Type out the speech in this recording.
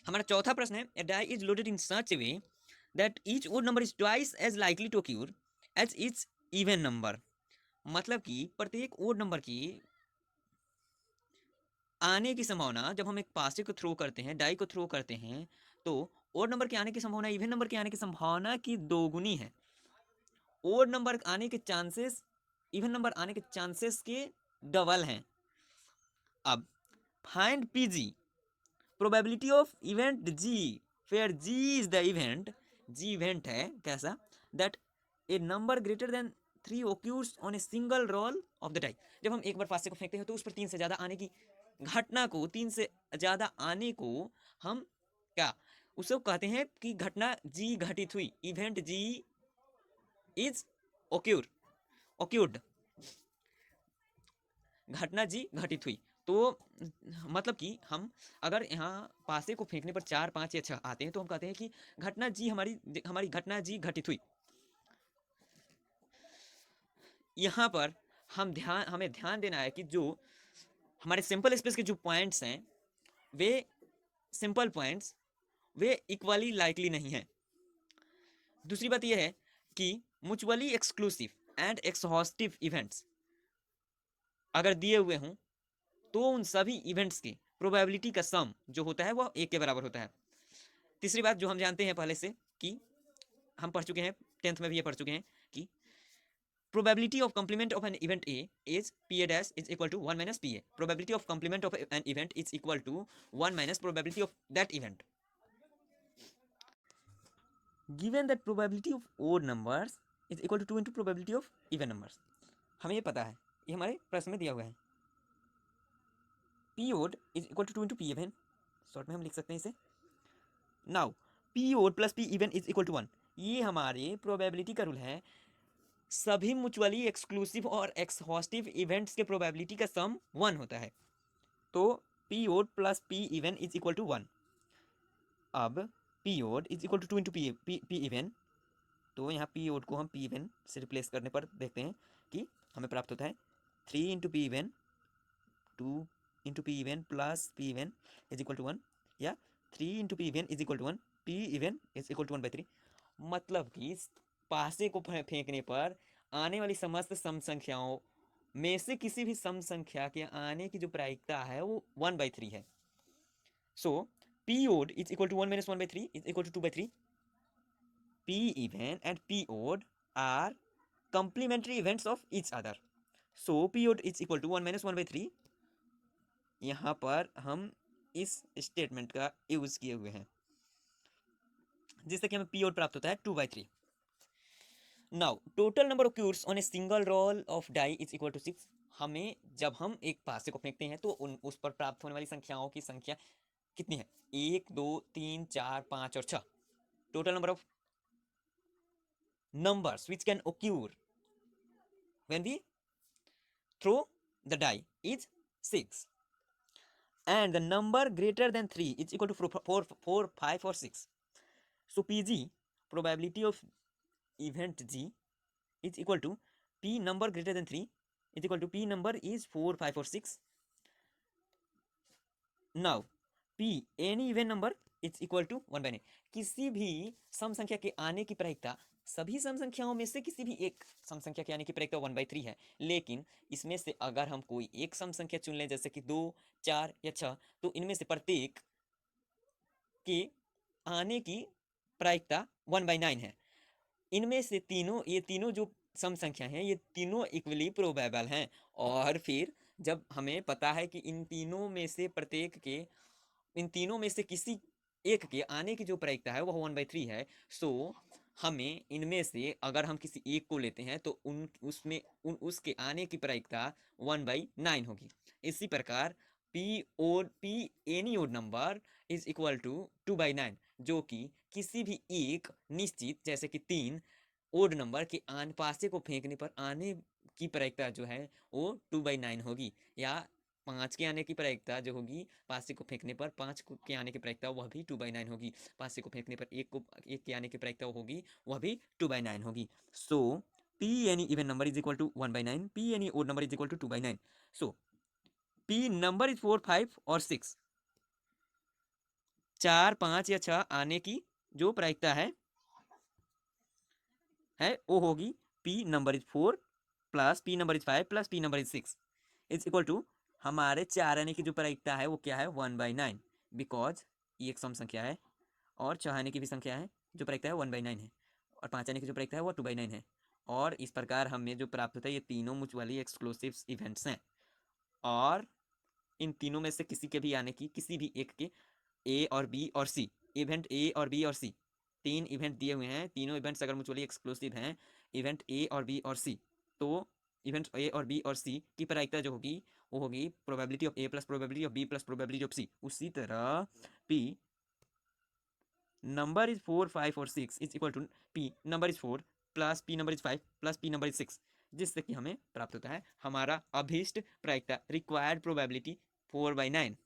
हमारा चौथा प्रश्न है, a die is loaded in such a way that each odd number is twice as likely to occur as its even number। मतलब कि प्रत्येक odd number की आने की संभावना, जब हम एक पासे को थ्रो करते हैं, डाई को थ्रो करते हैं, तो ओड नंबर के आने की संभावना इवन नंबर के आने की संभावना की दोगुनी है। ओड नंबर आने के चांसेस इवन नंबर आने के चांसेस के डबल हैं। अब find P G, probability of event G, where G is the event, G event है कैसा, that a number greater than 3 occurs on a single roll of the die. जब हम एक बार पासे को फेंकते हैं तो उस पर 3 से ज्यादा आने की घटना को, 3 से ज्यादा आने को हम क्या उसको कहते हैं कि घटना जी घटित हुई, इवेंट जी इज ओक्यूर ओक्यूर्ड, घटना जी घटित हुई। तो मतलब कि हम अगर यहाँ पासे को फेंकने पर 4 5 या 6 आते हैं तो हम कहते हैं कि घटना जी हमारी हमारी घटना जी घटित हुई। यहाँ पर हमें ध्यान देना है कि जो हमारे सिंपल स्पेस के जो पॉइंट्स हैं वे सिंपल पॉइंट्स वे इक्वली लाइकली नहीं है। दूसरी बात यह है कि mutually exclusive and exhaustive events अगर दिए हुए हों तो उन सभी इवेंट्स की प्रोबेबिलिटी का सम जो होता है वह 1 के बराबर होता है। तीसरी बात जो हम जानते हैं पहले से कि हम पढ़ चुके हैं, 10th में भी ये पढ़ चुके हैं कि probability of complement of an event A is PA dash is equal to 1 minus PA. Probability of complement of an event is equal to 1 minus probability of that event. Given that probability of odd numbers is equal to 2 into probability of even numbers. हमें ये पता है, ये हमारे प्रश्न में दिया हुआ है। P odd is equal to 2 into P even. Short में हम लिख सकते हैं इसे। Now P odd plus P even is equal to 1. ये हमारे प्रोबेबिलिटी का रूल है। सभी म्यूचुअली एक्सक्लूसिव और एक्सहॉस्टिव इवेंट्स के प्रोबेबिलिटी का सम 1 होता है। तो P odd plus P even is equal to 1। अब P odd is equal to 2 into P even, तो यहाँ पी ओड को हम पी इवन से रिप्लेस करने पर देखते हैं कि हमें प्राप्त होता है 3 into P even, 2 into P even plus P even is equal to 1, या 3 into P even is equal to 1, P even is equal to 1/3। मतलब कि पासे को फेंकने पर आने वाली समस्त सम संख्याओं में से किसी भी सम संख्या के आने की जो प्रायिकता है वो 1/3 है। सो P odd is equal to 1 minus 1/3 is equal to 2/3. P even and P odd are complementary events of each other. So P odd is equal to 1 minus 1/3। यहाँ पर हम इस स्टेटमेंट का यूज किए हुए हैं जिससे कि हमें P odd प्राप्त होता है 2/3। Now total number of cures on a single roll of die is equal to 6। हमें जब हम एक पासे को फेंकते हैं तो उस पर प्राप्त होने वाली संख्याओं की संख्या कितनी है, 1 2 3 4 5 और 6। Total number of numbers which can occur when we throw the die is 6, and the number greater than 3 is equal to 4 5 or 6. So Pg, probability of event G, is equal to P number greater than 3 is equal to P number is 4 5 or 6. Now P any even number is equal to 1/9। किसी भी सम संख्या के आने की प्रायिकता सभी सम संख्याओं में से किसी भी एक सम संख्या के आने की प्रायिकता 1/3 है, लेकिन इसमें से अगर हम कोई एक सम संख्या चुन लें जैसे कि 2 4 या 6, तो इनमें से प्रत्येक के आने की प्रायिकता 1/9 है। इनमें से तीनों, ये तीनों जो सम संख्या हैं ये तीनों इक्वली प्रोबेबल हैं, और फिर जब हमें पता है कि इन तीनों में से प्रत्येक के, इन तीनों में से किसी एक के आने की जो प्रायिकता है वह 1/3 है। सो हमें इनमें से अगर हम किसी एक को लेते हैं तो उसके आने की प्रायिकता 1/9 होगी। इसी प्रकार P any odd number is equal to 2/9, जो कि किसी भी एक निश्चित जैसे कि 3 ओड नंबर के पासे को फेंकने पर आने की प्रायिकता जो है वो 2/9 होगी, या 5 के आने की प्रायिकता जो होगी पासे को फेंकने पर 5 के आने की प्रायिकता वह भी 2/9 होगी। पासे को फेंकने पर एक के आने की प्रायिकता होगी वह भी 2/9 होगी। सो P any even number is equal to 1/9, P any odd number is equal to 2/9. So P number is 4 5 और 6, 4 5 या 6 आने की जो प्रायिकता है वो होगी P number is 4 plus P number is 5 plus P number is 6 is equal to हमारे 4 आने की जो प्रायिकता है वो क्या है 1/9, बिकॉज ये एक सम संख्या है और 6 आने की भी संख्या है जो प्रायिकता है 1/9 है, और 5 आने की जो प्रायिकता है वो 2/9 है। और इस प्रकार हमें जो प्राप्त होता है ये तीनों म्यूचुअली एक्सक्लूसिव इवेंट्स हैं, और इन तीनों में से किसी के भी आने की, किसी भी एक के, ए और बी और सी, इवेंट ए और बी और सी, तीन इवेंट दिए हुए हैं, तीनों इवेंट्स अगर म्यूचुअली एक्सक्लूसिव हैं, इवेंट ए और बी और सी, तो इवेंट ए और बी और सी की प्रायिकता जो होगी वो होगी probability of A plus probability of B plus probability of C. उसी तरह पी नंबर इज 4 5 और 6 is equal to P number is 4 plus P number is 5 plus P number is 6, जिससे कि हमें प्राप्त होता है हमारा अभीष्ट प्रायिकता, रिक्वायर्ड प्रोबेबिलिटी 4/9।